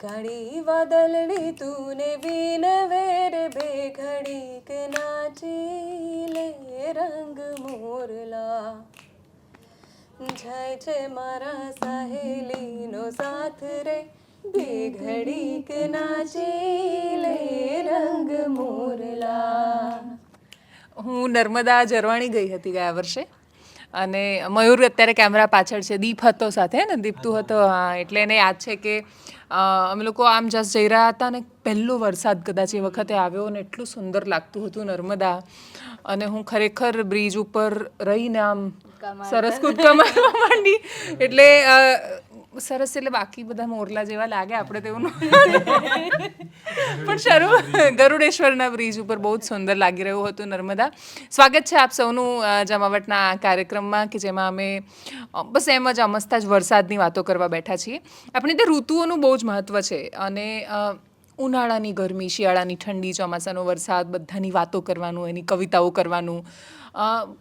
કાળી વાદળની તું ને બીન વેર બે ઘડીક નાચી લે રંગ મોરલા જાય છે મારા સહેલીનો સાથ રે બે ઘડીક નાચી લે રંગ મોરલા. હું નર્મદા જરવાણી ગઈ હતી ગયા વર્ષે અને મયુર અત્યારે કેમેરા પાછળ છે, દીપ હતો સાથે ને, દીપતું હતો, હા. એટલે એને યાદ છે કે અમે લોકો આમ જસ્ટ જઈ રહ્યા હતા અને પહેલો વરસાદ કદાચ એ વખતે આવ્યો અને એટલું સુંદર લાગતું હતું નર્મદા. અને હું ખરેખર બ્રિજ ઉપર રહીને આમ સરસ કૂદકા મારવા માંડી. એટલે સરસ એટલે બાકી બધા મોરલા જેવા લાગે આપણે તેવું પણ ગરુડેશ્વરના બ્રિજ ઉપર બહુ જ સુંદર લાગી રહ્યું હતું નર્મદા. સ્વાગત છે આપ સૌનું જમાવટના આ કાર્યક્રમમાં કે જેમાં અમે બસ એમ જ અમસ્તા જ વરસાદની વાતો કરવા બેઠા છીએ. આપણી તે ઋતુઓનું બહુ જ મહત્ત્વ છે અને ઉનાળાની ગરમી, શિયાળાની ઠંડી, ચોમાસાનો વરસાદ, બધાની વાતો કરવાનું, એની કવિતાઓ કરવાનું.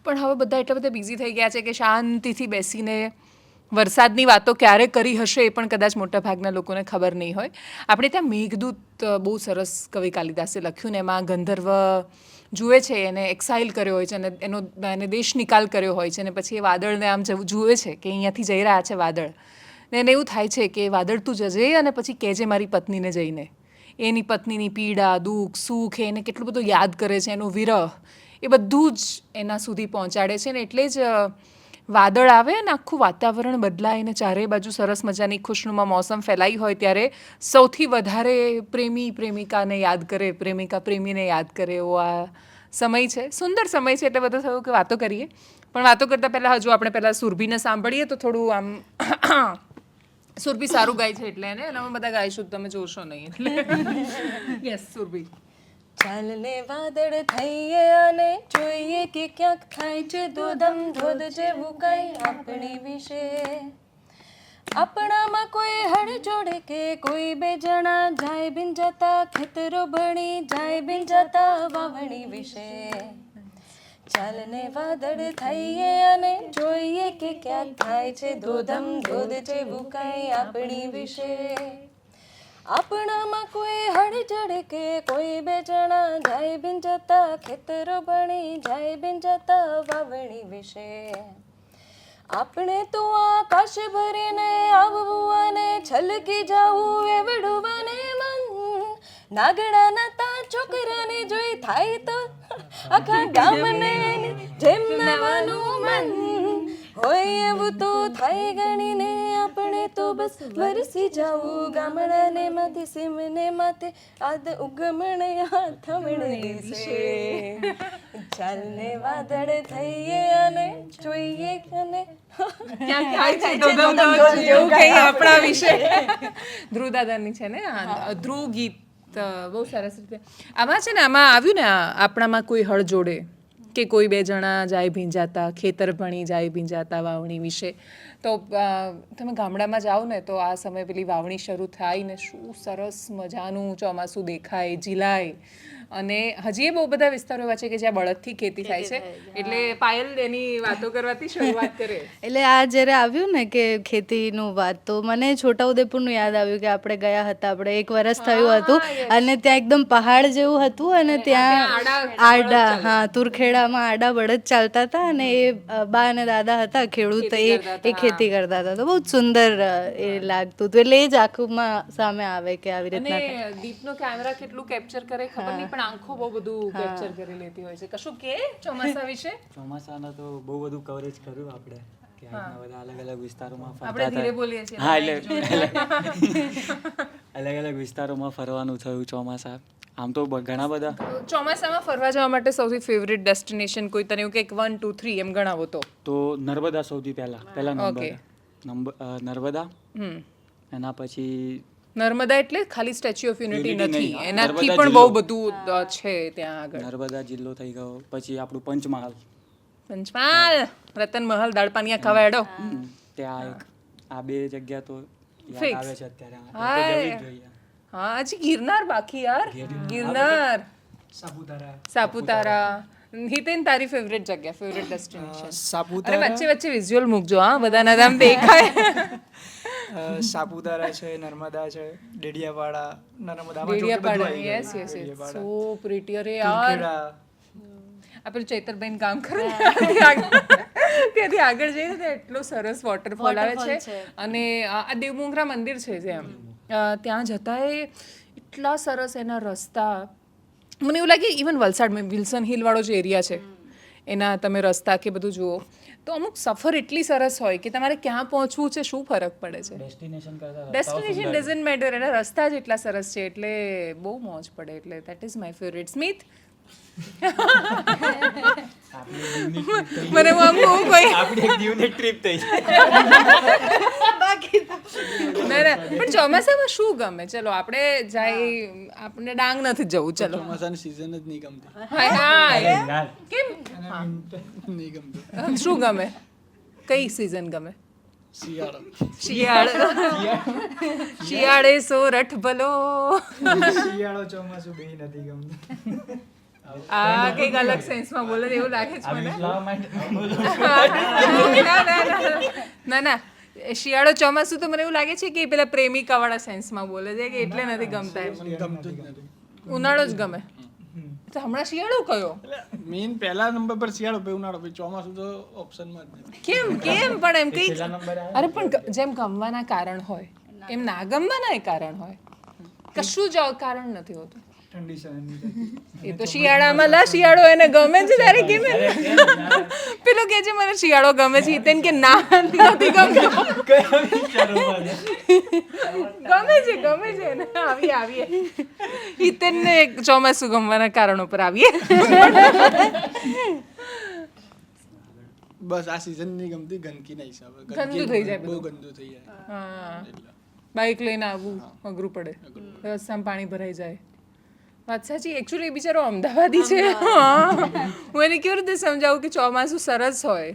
પણ હવે બધા એટલા બધા બિઝી થઈ ગયા છે કે શાંતિથી બેસીને વરસાદની વાતો ક્યારે કરી હશે એ પણ કદાચ મોટાભાગના લોકોને ખબર નહીં હોય. આપણે ત્યાં મેઘદૂત બહુ સરસ કવિ કાલિદાસે લખ્યું ને એમાં ગંધર્વ જુએ છે, એને એક્સાઇલ કર્યો હોય છે અને એને દેશ નિકાલ કર્યો હોય છે અને પછી એ વાદળને આમ જુએ છે કે અહીંયાથી જઈ રહ્યા છે વાદળ, ને એને એવું થાય છે કે વાદળ તું જજે અને પછી કહેજે મારી પત્નીને જઈને. એની પત્નીની પીડા, દુઃખ, સુખ, એને કેટલું બધું યાદ કરે છે, એનો વિરહ, એ બધું જ એના સુધી પહોંચાડે છે. ને એટલે જ વાદળ આવે અને આખું વાતાવરણ બદલાય ને ચારે બાજુ સરસ મજાની ખુશનુમા મોસમ ફેલાઈ હોય ત્યારે સૌથી વધારે પ્રેમી પ્રેમિકાને યાદ કરે, પ્રેમિકા પ્રેમીને યાદ કરે એવો આ સમય છે. સુંદર સમય છે. એટલે બધું થયું કે વાતો કરીએ. પણ વાતો કરતાં પહેલાં હજુ આપણે પહેલાં સુરભીને સાંભળીએ તો થોડું આમ સુરભી સારું ગાય છે એટલે એને અમે બધા ગાઈશું, તમે જોશો નહીં એટલે. યસ સુરભી. ચાલને વાદળ થઈએ અને જોઈએ કે ક્યાંક થાય છે ધોધમ ધોધ જેવું કઈ આપણી વિશે. આપણામાં કોઈ હળજોડે કે કોઈ બે જણા જાય બિન જતા, ખેતરો ભણી જાય બિન જતા વાવણી વિશે. ચાલને વાદળ થઈએ અને જોઈએ કે ક્યાંક થાય છે ધોધમ ધોધ જેવું કઈ આપણી વિશે. આપણામાં કોઈ હળજડ કે કોઈ બે જણા જાય બિન જતા, ખેતરો ભણી જાય બિન જતા વાવણી વિશે. આપણે તો આકાશ ભરીને આવવું અને છલકી જવું એવડું બને મન. નાગડાના તા છોકરાને જોઈ થાય તો આખા ગામને જેમ નવાનું મન હોય એવું તો થાય ગણીને આપણે તો બસ વરસી જાવું ગામડાને માંથી સીમને માથે આદ ઉગમણે થમણે દિવસે. ચાલને વાદળ થઈએ અને જોઈએ અને આપણા વિશે ધ્રુવ દાદાની છે ને ધ્રુવ ગીત બહુ સરસ રીતે આમાં છે ને, આમાં આવ્યું ને આપણામાં કોઈ હળ જોડે કે કોઈ બે જણા જાય ભીંજાતા, ખેતર ભણી જાય ભીંજાતા વાવણી વિશે. તો તમે ગામડામાં જાઓ ને તો આ સમયે પેલી વાવણી શરૂ થાય ને શું સરસ મજાનું ચોમાસું દેખાય, ઝીલાય. અને હજી એ બહુ બધા વિસ્તારો એવા છે કે જ્યાં બળદથી ખેતી થાય છે. એટલે પાયલ એની વાતો કરવાથી શરૂઆત કરે. એટલે આ જ્યારે આવ્યું ને કે ખેતીનું વાત, તો મને છોટાઉદેપુરનું યાદ આવ્યું કે આપણે ગયા હતા, આપણે 1 વર્ષ થયું હતું અને ત્યાં એકદમ પહાડ જેવું હતું અને ત્યાં આડા, હા, તુરખેડામાં આડા બળદ ચાલતા હતા અને એ બા અને દાદા હતા ખેડૂત, એ ખેતી કરતા હતા. તો બહુ જ સુંદર એ લાગતું હતું. એટલે એ જ આંખોમાં સામે આવે કે આવી રીતના. અને દીપનો કેમેરા કેટલું કેપ્ચર કરે ખબર નહીં, પણ આંખો બહુ બધું કેપ્ચર કરી લેતી હોય છે. કશું કે ચોમાસા વિશે? ચોમાસાના તો બહુ બધું કવરેજ કર્યું આપણે કે બધા અલગ અલગ વિસ્તારોમાં આપણે ધીરે બોલીએ છીએ. હા, એટલે અલગ અલગ વિસ્તારોમાં ફરવાનું થયું ચોમાસા. આમ તો ઘણા બધા ચોમાસામાં ફરવા જવા માટે સૌથી ફેવરિટ ડેસ્ટિનેશન કોઈ તને એવું કે 1 2 3 એમ ગણાવો તો નર્મદા સૌથી પહેલા નર્મદા. એના પછી નર્મદા એટલે ખાલી સ્ટેચ્યુ ઓફ યુનિટી નથી, એનાથી પણ બહુ બધું છે ત્યાં આગળ. નર્મદા જિલ્લો થઈ ગયો. પછી આપણું પંચમહાલ, રતન મહલ, દાળ પાનિયા ખાવા એડો. ત્યાં એક આ 2 જગ્યા તો યાદ આવે છે અત્યારે. હા, હજી ગિરનાર બાકી યાર. ગિરનાર, સાપુતારા. હિતેન, તારી ફેવરેટ જગ્યા, ફેવરેટ ડેસ્ટિનેશન? સાપુતારા. વચ્ચે વચ્ચે વિઝ્યુઅલ મૂકજો, હા, બધાના નામ દેખાય. સાપુતારા છે, નર્મદા છે, ડેડિયાપાડા, નર્મદામાં જો કે બધું ડેડિયાપાડા આવી યસ ગયું. યસ યસ ડેડિયાપાડા, સો પ્રિટી અરે યાર ખેડા. આ પેલું ચૈતરબેન કામ કરે ને ત્યાંથી આગળ જઈએ તો એટલો સરસ વોટરફોલ આવે છે અને આ દેવમોગરા મંદિર છે જેમ ત્યાં જતાંય એટલા સરસ એના રસ્તા મને એવું લાગે ઇવન વલસાડમાં વિલ્સન હિલ વાળો જે એરિયા છે એના તમે રસ્તા કે બધું જુઓ તો અમુક સફર એટલી સરસ હોય કે તમારે ક્યાં પહોંચવું છે શું ફરક પડે છે ડેસ્ટિનેશન કરતા ડેસ્ટિનેશન ડઝન્ટ મેટર એના રસ્તા જ એટલા સરસ છે એટલે બહુ મોજ પડે એટલે દેટ ઇઝ માય ફેવરેટ સ્મિત મને આમ હું કોઈ આપણી એક દીવની ટ્રીપ થઈ ના ના પણ ચોમાસામાં શું ગમે ચલો આપણે જાય આપણે ડાંગ નથી જવું ચલો ચોમાસાની season જ નહીં ગમતી. હા કેમ નહીં ગમતું. શું ગમે કઈ સિઝન ગમે શિયાળો. શિયાળે સોરઠ ભલો શિયાળો ચોમાસું બેય નથી ગમતું. આ કઈક અલગ સેન્સમાં બોલે છે એવું લાગે છે મને ના ના શિયાળો ચોમાસું તો મને એવું લાગે છે કે પેલા પ્રેમિકા વાળા સેન્સમાં બોલે છે કે એટલે નથી ગમતા એમ ગમતું જ નથી. ઉનાળો જ ગમે તો હમણાં શિયાળો કયો મેઇન પહેલા નંબર પર શિયાળો, પછી ઉનાળો, પછી ચોમાસું તો ઓપ્શનમાં જ નથી. કેમ કેમ પણ એમ કઈ અરે પણ જેમ ગમવાના કારણ હોય એમ ના ગમવાના કારણ હોય કશું જ કારણ નથી હોતું ઠંડી સહન નહીં થતી. એ તો શિયાળામાં લા શિયાળો એને ગમે છે ત્યારે કેમ પેલો કે છે મને શિયાળો ગમે છે હિતેન કે ના નથી ગમતો ગમે છે એને આવીએ હિતેનને ચોમાસું ગમવાના કારણો પર આવીએ બસ આ સીઝન નહીં ગમતી ગંદકીના હિસાબે. ગંદુ થઈ જાય બહુ બધું. ગંદુ થઈ જાય. હા બાઇક લઈને આવવું અઘરું પડે રસ્તામાં પાણી ભરાઈ જાય વાત સાચી એકચ્યુઅલી એ બિચારો અમદાવાદી છે હું એને કેવી રીતે સમજાવું કે ચોમાસું સરસ હોય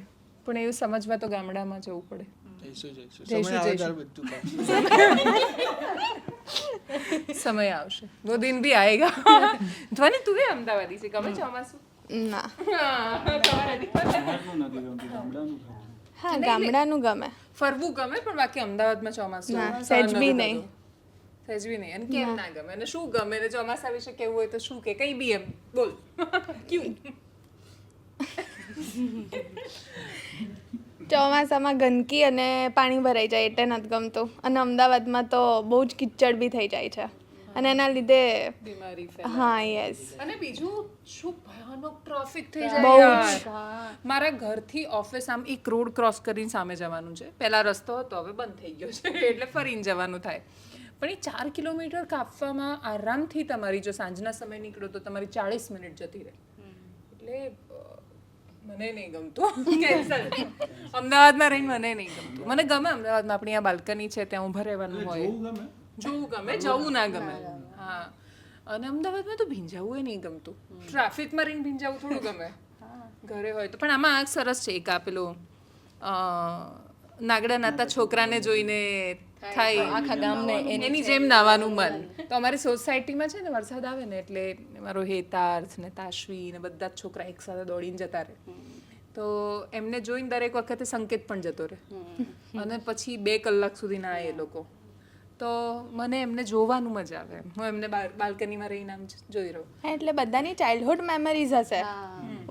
પણ એવું સમજવા તો ગામડામાં જવું પડે જઈશું. જઈશું, સમય આવે જઈશું. ત્યારે બધું થાય. સમય આવશે वो दिन भी आएगा ધ્વનિ તું એ અમદાવાદી છે ગમે ચોમાસું ના તમારે હા ગામડાનું ગમે ફરવું ગમે પણ બાકી અમદાવાદમાં ચોમાસું ના, સહન સહેજ નથી બી થતું. નહીં. સહેજ બી નહીં અને કેમ ના ગમે અને શું ગમે ને ચોમાસા વિશે કેવું હોય તો શું કે કઈ બી એમ બોલ ક્યું ચોમાસામાં ગંદકી અને પાણી ભરાઈ જાય એટલે નથી ગમતું અને અમદાવાદમાં તો બહુ જ કિચડ બી થઈ જાય છે અને એના લીધે બીમારી હા યસ અને બીજું શું ભયાનક ટ્રાફિક થઈ બહુ જાય યાર. મારા ઘરથી ઓફિસ આમ એક રોડ ક્રોસ કરીને સામે જવાનું છે પહેલા રસ્તો હતો હવે બંધ થઈ ગયો છે એટલે ફરીને જવાનું થાય પણ એ 4 કિલોમીટર કાપવામાં આરામથી તમારી જો સાંજના સમય નીકળો તો તમારી 40 મિનિટ જતી રહે એટલે મને નહીં ગમતું કેન્સલ અમદાવાદમાં રહીને મને નહીં ગમતું મને ગમે અમદાવાદમાં આપણી આ બાલ્કની છે ત્યાં ઊભા રહેવાનું હોય જોવું ગમે જવું ના ગમે હા અને અમદાવાદમાં તો ભીંજાવું નહીં ગમતું ટ્રાફિકમાં રહીને ભીંજાવું થોડું ગમે ઘરે હોય તો પણ આમાં આ સરસ છે એક આપેલું નાગડા નાતા છોકરાને જોઈને થાય આખા ગામને એની જેમ નાવાનું મન તો અમારી સોસાયટીમાં છે ને વરસાદ આવે ને એટલે મારો હેતાર્થ ને તાશ્વી ને બધા જ છોકરા એક સાથે દોડીને જતા રહે તો એમને જોઈને દરેક વખતે સંકેત પણ જતો રહે અને પછી 2 કલાક સુધી ના આવે એ લોકો તો મને એમને જોવાનું મજા આવે હું એમને બાલ્કનીમાં રહીને આમ જોઈ રહું હા એટલે બધાની ચાઇલ્ડહુડ મેમરીઝ હશે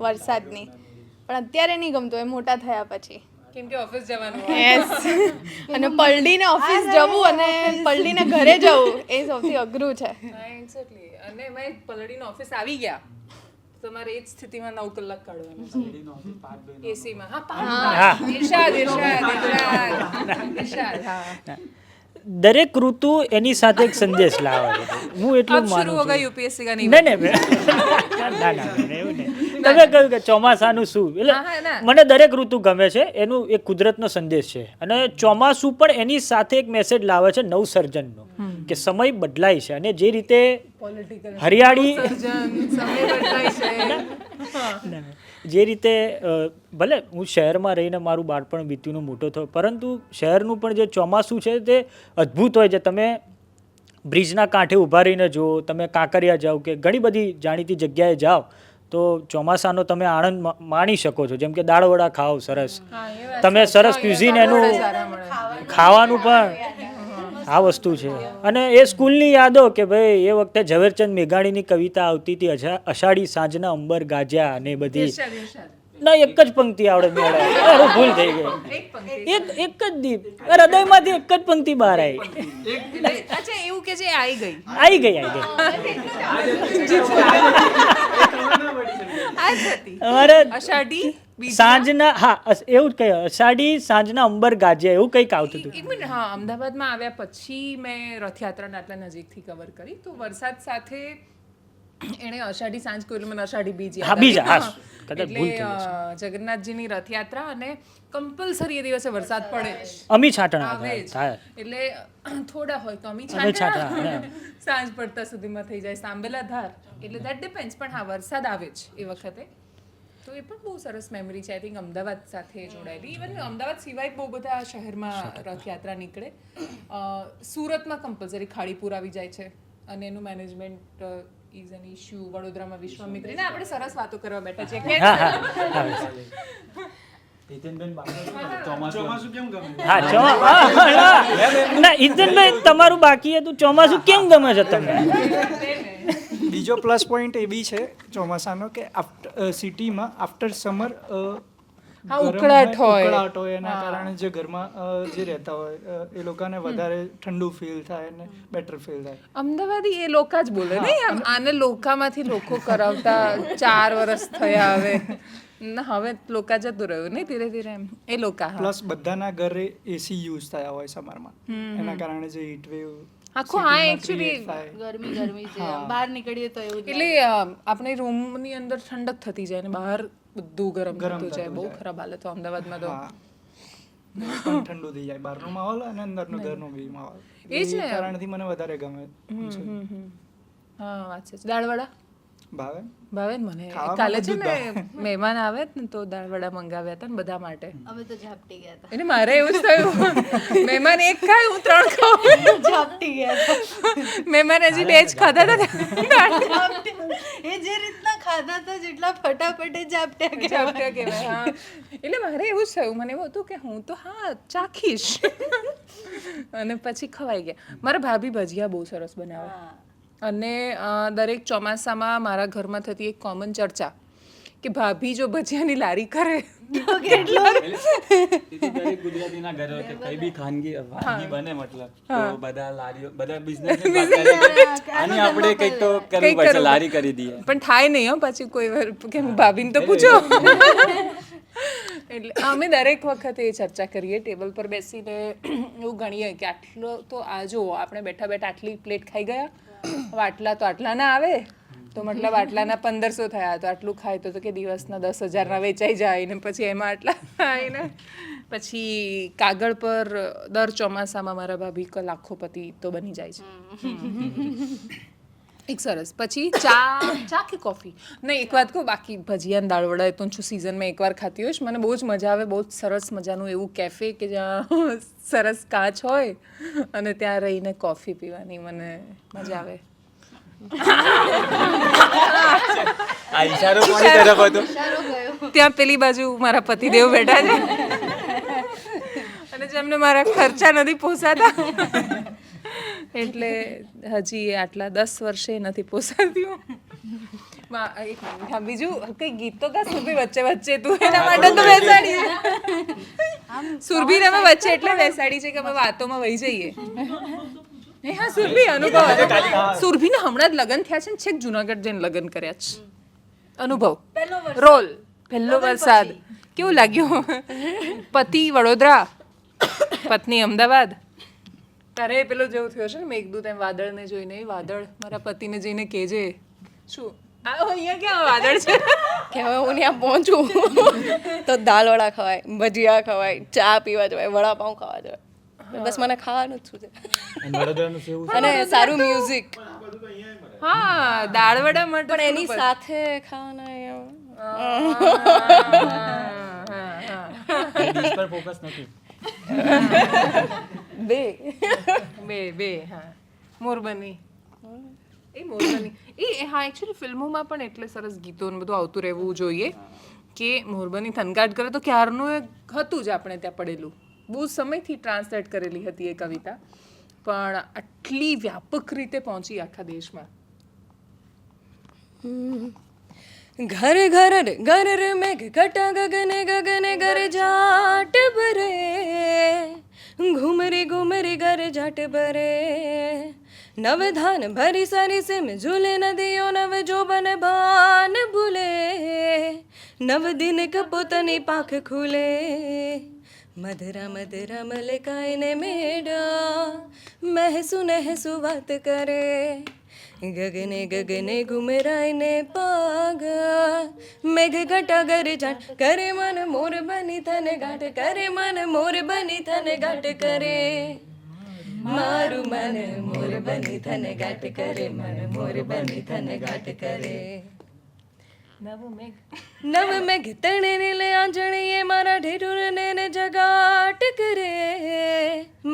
વરસાદની પણ અત્યારે નહીં ગમતું એ મોટા થયા પછી કેમ કે ઓફિસ જવાનું યસ અને પલડીને ઓફિસ જવું અને પલડીને ઘરે જવું એ સૌથી અઘરું છે એક્ઝેક્ટલી અને મેં પલડીને ઓફિસ આવી ગયા તમારે એ જ સ્થિતિમાં 9 કલાક કાઢવાના એસીમાં ઇરશાદ હા દરેક ઋતુ એની સાથે એક સંદેશ લાવે છે હું એટલું अब शुरू માનું होगा છું यूपीएससी का नहीं નહીં ના એવું નહીં તમે કહ્યું કે ચોમાસાનું શું એટલે હા, હા, ના. મને દરેક ઋતુ ગમે છે એનું એક કુદરતનો સંદેશ છે અને ચોમાસું પણ એની સાથે એક મેસેજ લાવે છે નવસર્જનનો કે સમય બદલાય છે અને જે રીતે હરિયાળી સમય બદલાય છે જે રીતે ભલે હું શહેરમાં રહીને મારું બાળપણ વીત્યુંનો મોટો થયો પરંતુ શહેરનું પણ જે ચોમાસું છે તે અદ્ભુત હોય છે તમે બ્રિજના કાંઠે ઊભા રહીને જુઓ તમે કાંકરિયા જાઓ કે ઘણી બધી જાણીતી જગ્યાએ જાઓ તો ચોમાસાનો તમે આનંદ માણી શકો છો જેમ કે દાળવડા ખાઓ સરસ તમે સરસ ક્યુઝિન એનું ખાવાનું પણ આ વસ્તુ છે. અને એ સ્કૂલની યાદો કે ભાઈ એ વખતે ઝવેરચંદ મેઘાણીની કવિતા આવતી હતી, અષાઢી સાંજના અંબર ગાજ્યા અને એ બધી ના એક જ પંક્તિ આવડે મેળે ભૂલ થઈ ગઈ. એક જ દીપ હૃદયમાંથી એક જ પંક્તિ બહાર આવી. અચ્છા એવું કે છે આવી ગઈ અમારે અષાઢી સાંજના એવું જ કહ્યું, અષાઢી સાંજના અંબર ગાજ્યા એવું કંઈક આવતું હતું. એક મિનિટ, હા, અમદાવાદમાં આવ્યા પછી મેં રથયાત્રાને આટલા નજીકથી કવર કરી તો વરસાદ સાથે એણે અષાઢી સાંજ કહ્યું, મને અષાઢી બીજ યાદ બીજ, આવી. હા, કદાચ ભૂલ થઈ એટલે જગન્નાથજીની રથયાત્રા અને કમ્પલસરી એ દિવસે વરસાદ પડે જ. અમી છાંટણા આવે જ. થાય. એટલે થોડા હોય તો અમી અમી છાંટણા છાંટણા, સાંજ પડતા સુધીમાં થઈ જાય સાંભેલા ધાર, એટલે દેટ ડિપેન્ડ્સ. પણ હા, વરસાદ આવે જ એ વખતે. તો એ પણ બહુ સરસ મેમરી છે આઈ થિંક અમદાવાદ સાથે જોડાયેલી. ઇવન અમદાવાદ સિવાય બહુ બધા શહેરમાં રથયાત્રા નીકળે. સુરતમાં કમ્પલસરી ખાડીપુર આવી જાય છે અને એનું મેનેજમેન્ટ ઇઝ એન ઇશ્યુ. વડોદરામાં વિશ્વામિત્રી ને આપણે સરસ વાતો કરવા બેઠા છીએ. ચોમાસું કેમ ગમે? ના ઈતનભાઈ તમારું બાકી હતું, ચોમાસું કેમ ગમે છે તમને? બીજો પ્લસ પોઈન્ટ એ બી છે ચોમાસાનો કે સિટીમાં આફ્ટર સમર ઉકળાટ હોય. એના કારણે જે ઘરમાં જે રહેતા હોય એ લોકોને વધારે ઠંડુ ફીલ થાય અને બેટર ફીલ થાય. અમદાવાદી એ લોકા જ બોલે નહીં આમ. આને લોકામાંથી લોકો કરાવતા 4 વર્ષ થયા હવે. ના હવે લોકા જતું રહ્યું નહીં ધીરે ધીરે એમ એ લોકા. પ્લસ બધાના ઘરે એસી યુઝ થયા હોય સમરમાં, એના કારણે જે હીટ વેવ આખું હા એકચ્યુઅલી ગરમી છે, બહાર નીકળીએ તો એવું જ એટલે આપણે રૂમની અંદર ઠંડક થતી જાય ને બહાર બધું ગરમ થતું જાય. બહુ ખરાબ હાલત તો અમદાવાદમાં તો. પણ ઠંડુ થઈ જાય બહારનો માહોલ અને અંદરનો ઘરનો બી માહોલ. એ જ ને. કારણથી મને વધારે ગમે છે. હા વાત છે. દાળવડા ભાવે ભાવે ને મને. ખાવામાં કાલે છે બધું ને મહેમાન આવે ને તો દાળવડા મંગાવ્યા હતા ને બધા માટે. અમે તો ઝાપટી ગયા હતા. એટલે મારે એવું જ થયું. મહેમાન એક ખાય હું 3 ખાઉં. ઝાપટી ગયા હતા. મહેમાન હજી 2 જ ખાધા હતા. એ જે રીતના ખાધા હતા જેટલા ફટાફટ એ ઝાપટ્યા ગયા. ઝાપટા કહેવાય, હા. એટલે મારે એવું જ થયું. મને એવું હતું કે હું તો હા ચાખીશ અને પછી ખવાઈ ગયા. મારા ભાભી ભજીયા બહુ સરસ બનાવે અને દરેક ચોમાસામાં મારા ઘરમાં થતી એક કોમન ચર્ચા કે ભાભી જો ભજીયાની લારી કરે દરેક ગુજરાતીના ઘરે હોય કે કઈ બી ખાનગી વાનગી બને મતલબ તો બધા લારીઓ બધા બિઝનેસ આની આપણે કંઈક તો કરવું પડશે, લારી કરી દઈએ. પણ થાય નહીં હો પાછી કોઈ વાર કે હું ભાભીને તો પૂછો. એટલે અમે દરેક વખતે એ ચર્ચા કરીએ ટેબલ પર બેસીને. એવું ગણીએ કે આટલો તો આ જો આપણે બેઠા બેઠા આટલી પ્લેટ ખાઈ ગયા, આટલા તો આટલા ના આવે તો મતલબ આટલાના 1500 થયા તો આટલું ખાય તો કે દિવસના 10,000 વેચાઈ જાય ને પછી એમાં આટલા થાય ને પછી કાગળ પર દર ચોમાસામાં મારા ભાભી લાખોપતિ તો બની જાય છે. એક સરસ. પછી ચા કે કોફી નહીં એક વાત કહું, બાકી ભજીયા દાળવડા તો છું સિઝનમાં એકવાર ખાતી હોઈશ. મને બહુ જ મજા આવે. બહુ જ સરસ મજાનું એવું કેફે કે જ્યાં સરસ કાચ હોય અને ત્યાં રહીને કોફી પીવાની મને મજા આવે. આ ઈશારો કોની તરફ હતો? ત્યાં પેલી બાજુ મારા પતિદેવ બેઠા છે અને જેમને મારા ખર્ચા નથી પોસાતા એટલે હજી આટલા 10 વર્ષે નથી પોસાતી. બીજું કઈ ગીત તો ગા સુરભી વચ્ચે વચ્ચે તું એના માટે તો બેસાડી સુરભી અમે વચ્ચે એટલે બેસાડી છે કે અમે વાતોમાં વહી જઈએ. હા સુરભી અનુભવ. સુરભીને હમણાં જ લગ્ન થયા છે ને છેક જુનાગઢ જઈને લગ્ન કર્યા છે. અનુભવ રોલ પહેલો વરસાદ કેવું લાગ્યું? પતિ વડોદરા પત્ની અમદાવાદ. તારે પેલું જેવું થયું છે ને મેઘદૂત એમ વાદળને જોઈને એ વાદળ મારા પતિને જઈને કહેજે શું અહીંયા ક્યાં વાદળ છે કે હવે હું ત્યાં પહોંચું તો દાલવડા ખવાય, ભજીયા ખવાય, ચા પીવા જવાય, વડાપાઉં ખાવા જવાય. બસ મને ખાવાનું જ શું છે અને સારું મ્યુઝિક. હા દાળવડા માટે પણ એની સાથે ખાવાના ફોકસ નથી. બે હા મોરબની એ મોરબની એ હા એકચ્યુઅલી ફિલ્મોમાં પણ એટલે સરસ ગીતો ને બધું આવતું રહેવું જોઈએ કે મોરબની થનગાટ કરે તો ક્યારનું એ હતું જ આપણે ત્યાં પડેલું. બહુ સમયથી ટ્રાન્સલેટ કરેલી હતી એ કવિતા પણ આટલી વ્યાપક રીતે પહોંચી આખા દેશમાં? घर घर घर रे मेघ घटा गगने गगने घर जाट बरे घुमरी घुमरी घर जाट बरे नव धान भरी सारी सिम झूले नदियों नव जोबन भान भूले नव दिन कपोतनी पाख खुले मधुरा मधुरा मलकाई ने मेडा महसू नहसू વાત કરે गगने गगने घुमराय ने पाग मेघ घटा गर जाट करे मन मोर बनी थन घाट करे मन मोर बनी थन घाट करे मारू मन मोर बनी थन घाट करे मन मोर बनी थन घाट करे नव मेघ तणे नीले आंजणीए मारा ढेरुर ने जगाट करे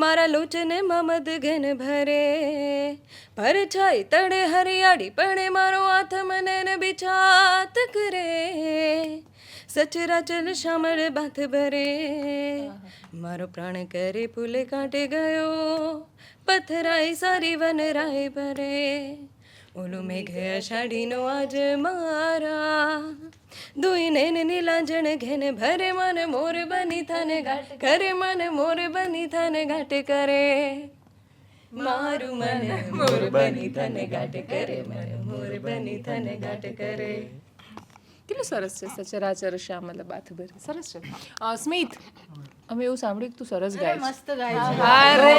मारा लोचने ममद घन भरे पर छाई तड़े हरियाड़ी पड़े मारो हाथ मने न बिछात करे सचराचर श्यामल बाथ भरे मारो प्राण करे फूले काटे गयो पथराई सारी वन राय भरे ઓલો મેઘ અષાઢીનો આજ મારા દુઈ નેન નીલાંજણ ઘેન ભરે મન મોર બની થને ઘાટ કરે મન મોર બની થને ઘાટ કરે મારું મન મોર બની થને ઘાટ કરે મન મોર બની થને ઘાટ કરે. કેટલું સરસ છે, સચરાચર શ્યામલ બાથ ભરી. સરસ છે. સ્મિત, અમે એવું સાંભળ્યું કે તું સરસ ગાય છે. મસ્ત ગાય છે. અરે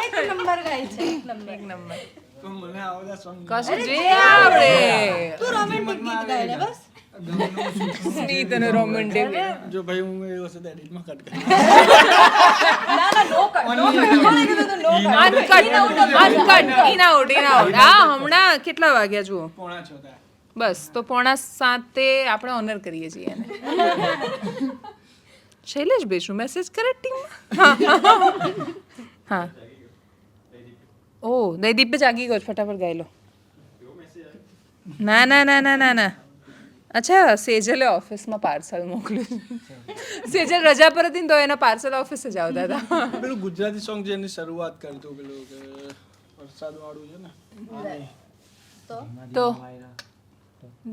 એક નંબર ગાય છે, એક નંબર. એક નંબર. તો મને આ બધા સોંગ કશું જે આવડે. તું રોમેન્ટિક ગીત ગાય ને બસ. સ્મિત અને રોમેન્ટિક. જો ભાઈ હું એ વસ્તુ એડિટમાં કટ કરી અનકટ ઇન આઉટ. આ હમણાં કેટલા વાગ્યા જુઓ? 6:45 થયા. બસ તો 6:45 આપણે ઓનર કરીએ છીએ એને. શૈલેષ બેસું મેસેજ કરે ટીમમાં. હા. ઓ દયદીપ જ જાગી ગયો, ફટાફટ ગાઈ લો. ના ના ના ના ના ના. અચ્છા, સેજલે ઓફિસમાં પાર્સલ મોકલ્યું. સેજલ રજા પર હતી ને તો એના પાર્સલ ઓફિસે જ આવતા હતા. પેલું ગુજરાતી સોંગ જેની શરૂઆત કરતું પેલું કે વરસાદ વાળું છે ને તો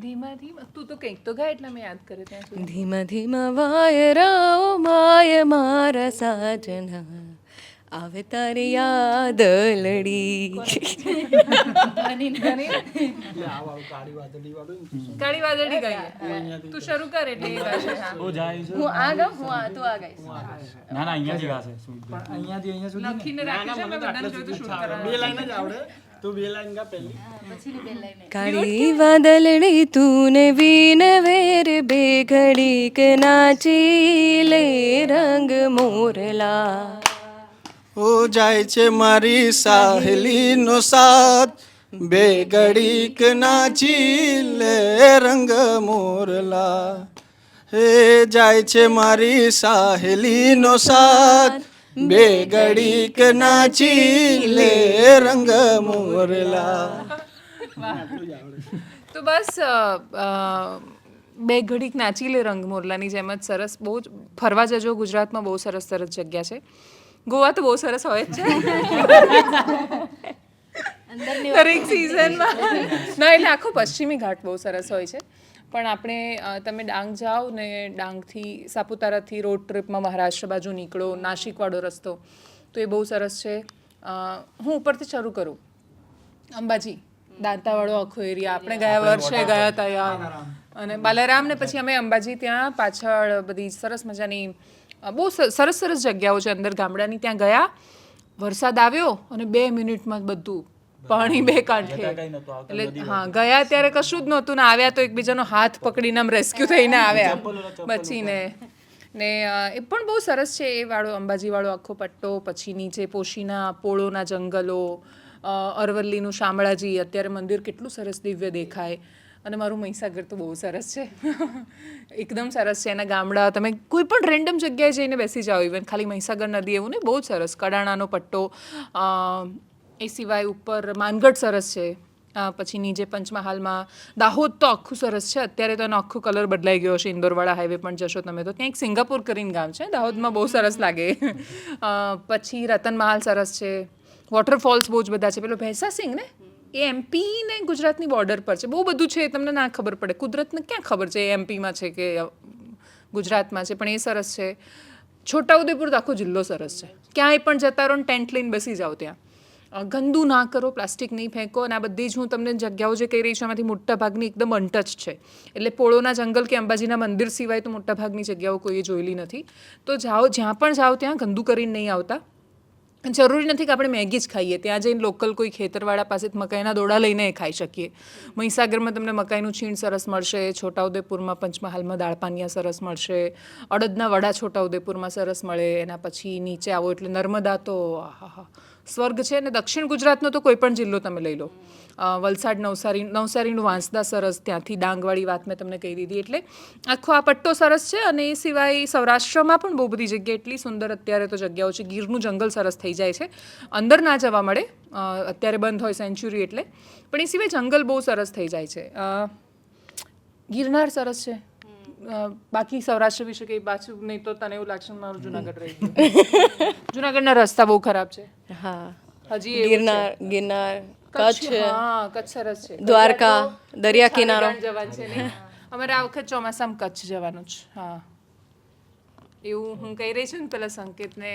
ધીમા ધીમા તું તો કંઈક તો ગાય એટલે મેં યાદ કરે ત્યાં સુધી. ધીમા ધીમા વાયરાઓ માય મારા સાજના આવે તારી યાદ લડી. કાળી વાદળી વાળું કાળી વાદળી ગાઈએ. તું શરૂ કર એટલે એ ગાશે. હા. તો જાય છે. હું આ ગાઉં, હું આ તું આ ગાઈશ. ના ના અહીંયાથી ગાશે. અહીંયાથી અહીંયા સુધી લખીને રાખી છે, મેં બધાને જોયું તું shoot કરવાનું. બે લાઈન જ આવડે. તું બે લાઈન ગા પહેલી. કાળી વાદળડી તું વીન વેર બે ઘડીક નાચી લે રંગ મોરલા. ઓ જાય છે મારી સાહેલીનો સાથ બે ઘડીક નાચી લે રંગ મોરલા. હે જાય છે મારી સાહેલીનો સાથ બે ઘડીક નાચી લે રંગ મોરલા. તો બસ બે ઘડીક નાચી લે રંગ મોરલાની જેમ જ સરસ. બહુ જ ફરવા જજો, ગુજરાતમાં બહુ સરસ સરસ જગ્યા છે. ગોવા તો બહુ સરસ હોય જ છે દરેક સિઝનમાં. ના એટલે આખો પશ્ચિમી ઘાટ બહુ સરસ હોય છે. પણ આપણે તમે ડાંગ જાઓ ને ડાંગથી સાપુતારાથી રોડ ટ્રીપમાં મહારાષ્ટ્ર બાજુ નીકળો, નાસિકવાળો રસ્તો, તો એ બહુ સરસ છે. હું ઉપરથી શરૂ કરું. અંબાજી દાંતાવાળો આખો એરિયા આપણે ગયા વર્ષે ગયા હતા યાર. અને બાલારામ ને પછી અમે અંબાજી ત્યાં પાછળ બધી સરસ મજાની બહુ સરસ સરસ જગ્યાઓ છે અંદર ગામડાની. ત્યાં ગયા, વરસાદ આવ્યો અને 2 મિનિટમાં બધું પાણી બે કાંઠે. એટલે હા, ગયા ત્યારે કશું જ નહોતું ને આવ્યા તો એકબીજાનો હાથ પકડીને આમ રેસ્ક્યુ થઈને આવ્યા બચીને. ને એ પણ બહુ સરસ છે એ વાળો અંબાજી વાળો આખો પટ્ટો. પછી નીચે પોશીના પોળોના જંગલો, અરવલ્લીનું શામળાજી, અત્યારે મંદિર કેટલું સરસ દિવ્ય દેખાય. અને મારું મહીસાગર તો બહુ સરસ છે, એકદમ સરસ છે. એના ગામડા તમે કોઈ પણ રેન્ડમ જગ્યાએ જઈને બેસી જાઓ, ઇવન ખાલી મહીસાગર નદી એવું ને, બહુ જ સરસ. કડાણાનો પટ્ટો, એ સિવાય ઉપર માનગઢ સરસ છે. પછી નીચે પંચમહાલમાં દાહોદ તો આખું સરસ છે. અત્યારે તો એનો આખો કલર બદલાઈ ગયો છે. ઇન્દોરવાળા હાઈવે પણ જશો તમે તો ત્યાં એક સિંગાપુર કરીને ગામ છે, દાહોદમાં બહુ સરસ લાગે. પછી રતનમહાલ સરસ છે. વોટરફોલ્સ બહુ જ બધા છે. પેલો ભેંસા સિંહ ને એ એમપી ને ગુજરાતની બોર્ડર પર છે. બહુ બધું છે, તમને ના ખબર પડે. કુદરતને ક્યાં ખબર છે એ એમપીમાં છે કે ગુજરાતમાં છે, પણ એ સરસ છે. છોટાઉદેપુર તો આખો જિલ્લો સરસ છે. ક્યાંય પણ જતા રહો ને ટેન્ટ લઈને બેસી જાઓ ત્યાં. ગંદુ ના કરો, પ્લાસ્ટિક નહીં ફેંકો. અને આ બધી જ હું તમને જગ્યાઓ જે કહી રહી છું એમાંથી મોટાભાગની એકદમ અનટચ છે. એટલે પોળોના જંગલ કે અંબાજીના મંદિર સિવાય તો મોટાભાગની જગ્યાઓ કોઈએ જોયેલી નથી. તો જાઓ, જ્યાં પણ જાઓ ત્યાં ગંદુ કરીને નહીં આવતા. જરૂરી નથી કે આપણે મેગી જ ખાઈએ. ત્યાં જઈને લોકલ કોઈ ખેતરવાળા પાસે મકાઈના દોડા લઈને ખાઈ શકીએ. મહીસાગરમાં તમને મકાઈનું છીણ સરસ મળશે. છોટાઉદેપુરમાં પંચમહાલમાં દાળ પાનિયા સરસ મળશે. અડદના વડા છોટાઉદેપુરમાં સરસ મળે. એના પછી નીચે આવો એટલે નર્મદા તો સ્વર્ગ છે. અને દક્ષિણ ગુજરાતનો તો કોઈ પણ જિલ્લો તમે લઈ લો. વલસાડ, નવસારીનું વાંસદા સરસ. ત્યાંથી ડાંગવાળી વાત મેં તમને કહી દીધી. એટલે આખો આ પટ્ટો સરસ છે. અને એ સિવાય સૌરાષ્ટ્રમાં પણ બહુ બધી જગ્યા એટલી સુંદર અત્યારે તો જગ્યાઓ છે. ગીરનું જંગલ સરસ થઈ જાય છે. અંદર ના જવા મળે, અત્યારે બંધ હોય સેન્ચ્યુરી એટલે, પણ એ સિવાય જંગલ બહુ સરસ થઈ જાય છે. ગિરનાર સરસ છે. બાકી સૌરાષ્ટ્ર વિશે કંઈ પાછું નહીં તો તને એવું લાગશે મારું જુનાગઢ રહી ગયું. જુનાગઢના રસ્તા બહુ ખરાબ છે. હા, હજી એવું છે. ગિરનાર, કચ્છ, હા, કચ્છ સરસ છે. દ્વારકા, દરિયા કિનારો. જવાનું છે નહીં. અમારે આ વખત ચોમાસામાં કચ્છ જવાનું છે. હા, એવું હું કહી રહી છું ને પેલા સંકેતને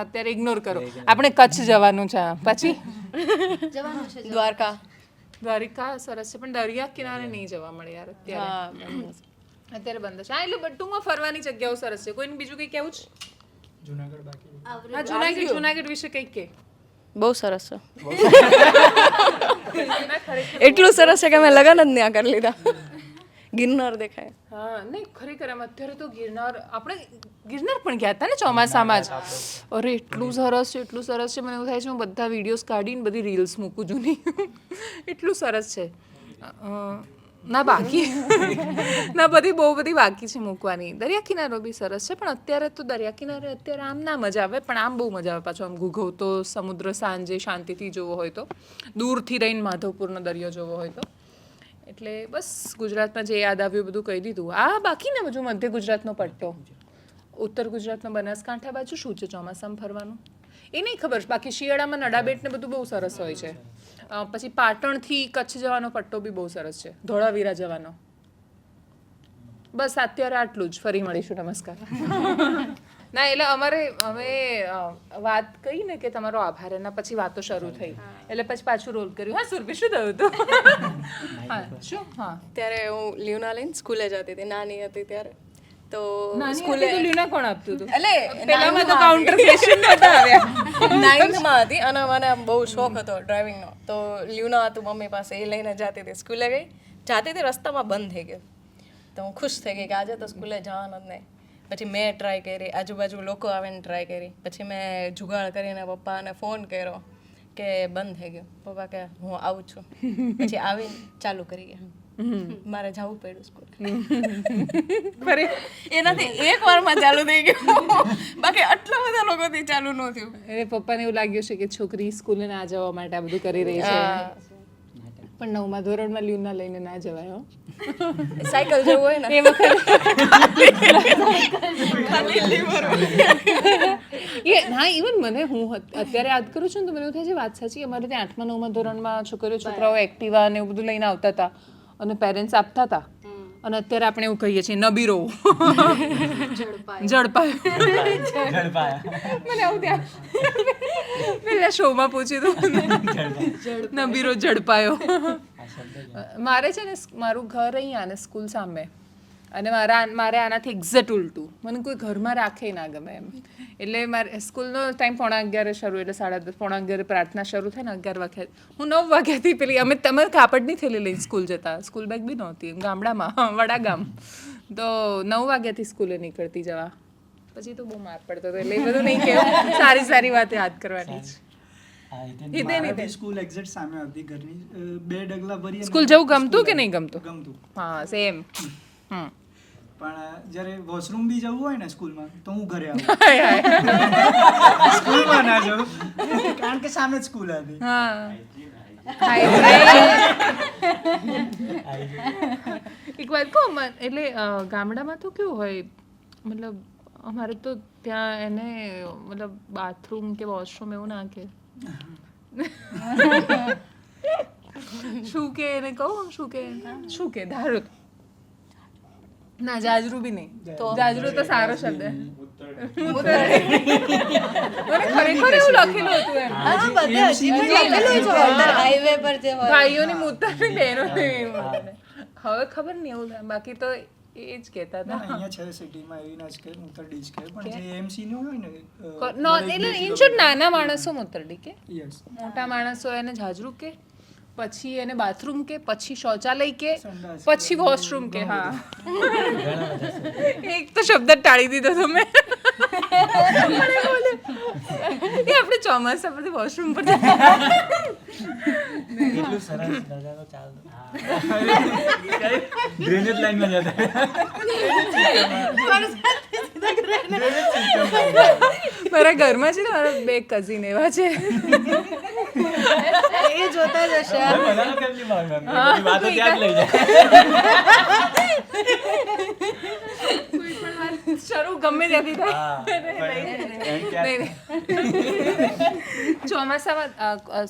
અત્યારે ઇગ્નોર કરો. આપણે કચ્છ જવાનું છે. પછી દ્વારકા, દ્વારિકા સરસ છે, પણ દરિયા કિનારે નહીં જવા મળે યાર અત્યારે. અત્યારે બંધ છે. હા, એટલે બટુમાં ફરવાની જગ્યાઓ સરસ છે. કોઈને બીજું કંઈ કહેવું છે? જુનાગઢ બાકી હા, જુનાગઢ વિશે કંઈક કે. બહુ સરસ છે. એટલું સરસ છે કે મેં લગન જ ત્યાં કરી લીધા. ગિરનાર દેખાય. હા, નહીં ખરેખર એમ અત્યારે તો આપણે ગિરનાર પણ ગયા હતા ને ચોમાસામાં જ. અરે એટલું સરસ છે, એટલું સરસ છે. મને એવું થાય છે હું બધા વિડીયોઝ કાઢીને બધી રીલ્સ મૂકું જૂની. એટલું સરસ છે. ના બાકી ના બહુ બધી બાકી છે મૂકવાની. દરિયા કિનારો બી સરસ છે, પણ અત્યારે તો દરિયા કિનારે અત્યારે આમ ના મજા આવે, પણ આમ બહુ મજા આવે. પાછો આમ ઘૂઘવતો સમુદ્ર સાંજે શાંતિથી જોવો હોય તો, દૂરથી રહીને માધવપુરનો દરિયો જોવો હોય તો. એટલે બસ ગુજરાતમાં જે યાદ આવ્યું બધું કહી દીધું. આ બાકી ને બધું મધ્ય ગુજરાતનો પટ્ટો, ઉત્તર ગુજરાતનો બનાસકાંઠા બાજુ શું છે ચોમાસામાં ફરવાનું એ નહીં ખબર. બાકી શિયાળામાં નડાબેટ ને બધું બહુ સરસ હોય છે. પછી પાટણથી કચ્છ જવાનો પટ્ટો બી બહુ સરસ છે, ધોળાવીરા જવાનો. બસ અત્યારે આટલું જ. ફરી મળીશું. નમસ્કાર. ના એટલે અમારે હવે વાત કહી ને કે તમારો આભાર, એના પછી વાતો શરૂ થઈ એટલે પછી પાછું રોલ કર્યું. હા સુરભી, શું થયું હતું? હા શું? હા, ત્યારે હું લ્યુના લઈને સ્કૂલે જતી હતી, નાની હતી ત્યારે. તો સ્કૂલે લ્યુના કોણ આપતું હતું? એટલે પેલામાં તો કાઉન્ટર ક્વેશ્ચન નહોતા આવ્યા. 9th માં હતી અને મને આમ બહુ શોખ હતો ડ્રાઇવિંગનો. તો લ્યુના હતું મમ્મી પાસે, એ લઈને જતી હતી. સ્કૂલે જાતી હતી, રસ્તામાં બંધ થઈ ગયો. તો હું ખુશ થઈ ગઈ કે આજે તો સ્કૂલે જવાનું જ નહીં. પછી મેં ટ્રાય કરી, આજુબાજુ લોકો આવે ને ટ્રાય કરી. પછી મેં જુગાડ કરીને પપ્પાને ફોન કર્યો કે બંધ થઈ ગયો. પપ્પા કે હું આવું છું. પછી આવીને ચાલુ કરી ગયા. મારે જવું પડ્યું સ્કૂલ. એનાથી એક વારમાં ચાલુ થઈ ગયું, બાકી આટલા બધા લોકોથી ચાલુ ન થયું. એ પપ્પાને એવું લાગ્યું છે કે છોકરી સ્કૂલે ના જવા માટે આ બધું કરી રહી છે, પણ 9મા ધોરણમાં લ્યુના લઈને ના જવાય. સાયકલ જેવું હોય ને એ વખત હા, ઇવન મને હું અત્યારે યાદ કરું છું ને તો મને એવું થાય છે વાત સાચી. અમારે ત્યાં 8મા 9મા ધોરણમાં છોકરાઓ એક્ટિવા ને એવું બધું લઈને આવતા હતા અને પેરેન્ટ્સ આપતા હતા. અને અત્યારે આપણે એવું કહીએ છીએ નબીરો, ઝડપાયો. મને આવું ત્યાં પેલા શોમાં પૂછ્યું હતું, નબીરો ઝડપાયો. મારે છે ને મારું ઘર અહીંયા ને સ્કૂલ સામે, અને મારે આનાથી એક્ઝેક્ટ ઉલટું. મને કોઈ ઘરમાં રાખે ના ગમે એમ. એટલે મારે સ્કૂલનો ટાઈમ 11:15 શરૂ, એટલે 10:30 11:15 પ્રાર્થના શરૂ થાય ને 11 વાગે. હું 9 વાગ્યાથી પેલી તમે કાપડની થેલી લઈને સ્કૂલ જતા, સ્કૂલ બેગ બી નહોતી ગામડામાં, વડાગામ. તો 9 વાગ્યાથી સ્કૂલે નીકળતી જવા. પછી તો બહુ માર પડતો હતો, એટલે એ બધું નહીં કહેવું. સારી વાત યાદ કરવાની જ. સ્કૂલ એક્ઝેક્ટ સામે હતી ઘરની, 2 ડગલા ભરી. સ્કૂલ જવું ગમતું કે નહીં ગમતું? ગમતું. હા સેમ. પણ જ્યારે વોશરૂમ બી જવું હોય ને સ્કૂલમાં તો હું ઘરે આવું હાય હાય સ્કૂલમાં ના જવું કારણ કે સામે જ સ્કૂલ હતી. હા એક વાત કહું એટલે ગામડામાં તો કેવું હોય મતલબ અમારે તો ત્યાં એને મતલબ બાથરૂમ કે વોશરૂમ એવું ના કે શું કે એને કહું શું કે ધારો ના જાજરૂ બી નહીં જાજરૂ તો સારો શબ્દ મને ખરેખર એવું લખેલું હતું એમ હા બધે હજી પણ લખેલું છે અંદર હાઈવે પર જે હોય ભાઈઓની મૂતર ને બહેનોની હવે ખબર નહીં એવું થાય. બાકી તો એ જ કહેતા હતા અહીંયા છે સિટીમાં એવી ના જ કે મૂતરડી જ કે પણ જે એમસી નું હોય ને એટલે ઇન શોર્ટ નાના માણસો મૂતરડી કે યસ મોટા માણસો એને જાજરૂ કે પછી એને બાથરૂમ કે પછી શૌચાલય કે સંડાસ પછી વોશરૂમ કે હા એક તો શબ્દ ટાળી દીધો તમે એ આપણે ચોમાસા પછી વોશરૂમ પર એટલું સરસ નજારો ચાલતો ડ્રેનેજ લાઈનમાં જતા મારા ઘરમાં છે ને મારા 2 કઝિન એવા છે એ જોતા જ હશે બધાનો family માં હોય, ma'am. એ બધી વાતો ત્યાં જ લઈ જાય કોઈ પણ વાત શરૂ ગમે ત્યાંથી થાય નહીં. ચોમાસામાં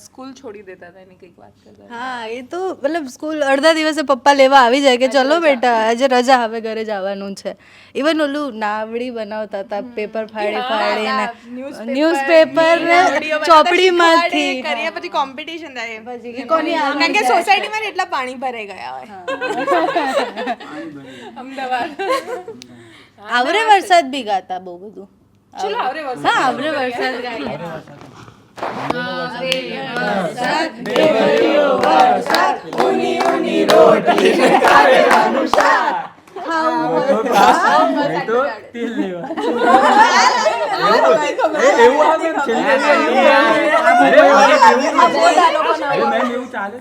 સ્કૂલ છોડી દેતા હતા એની કંઈક વાત કરતા હા એ તો મતલબ સ્કૂલ અડધા દિવસે પપ્પા લેવા આવી જાય કે ચલો બેટા આજે રજા હવે ઘરે જવાનું છે. ઇવન ઓલું નાવડી બનાવતા હતા પેપર ફાડીને ન્યૂઝપેપર ચોપડીમાંથી કરીએ પછી કોમ્પિટિશન થાય પછી કોની કારણ કે સોસાયટીમાં એટલા પાણી ભરાઈ ગયા હોય. અમદાવાદ આવરે વરસાદ બી ગાતા બહુ બધું ચલો આવરે વરસાદ હા આવરે વરસાદ ગાઈએ તો તેલ લેવા એવું આવે છેલ્લે એવું ચાલે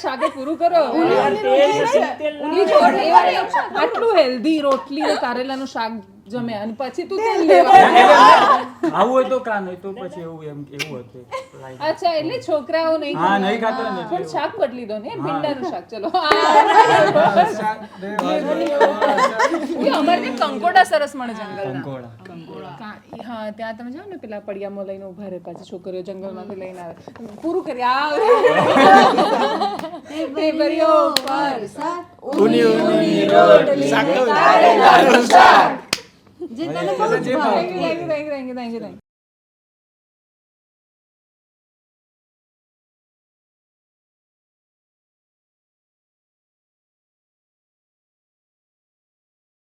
ચાલે પૂરું કરો આટલું હેલ્ધી રોટલી ને કારેલાનું શાક જમે અને પછી તું તેલ લેવા આવું હોય તો કા નહીં તો પછી એવું હતું અચ્છા એટલે છોકરાઓ નહીં હા નહીં ખાતા ને પણ શાક બદલી દો ને ભીંડાનું શાક ચલો અમારે ત્યાં કંકોડા સરસ મળે જંગલના હા ત્યાં તમે જાઓ ને પેલા પડિયામાં લઈને ઉભા રહે પાછી છોકરીઓ જંગલમાંથી લઈને આવે પૂરું કરી જે તને બહુ જ ભાવે. Thank you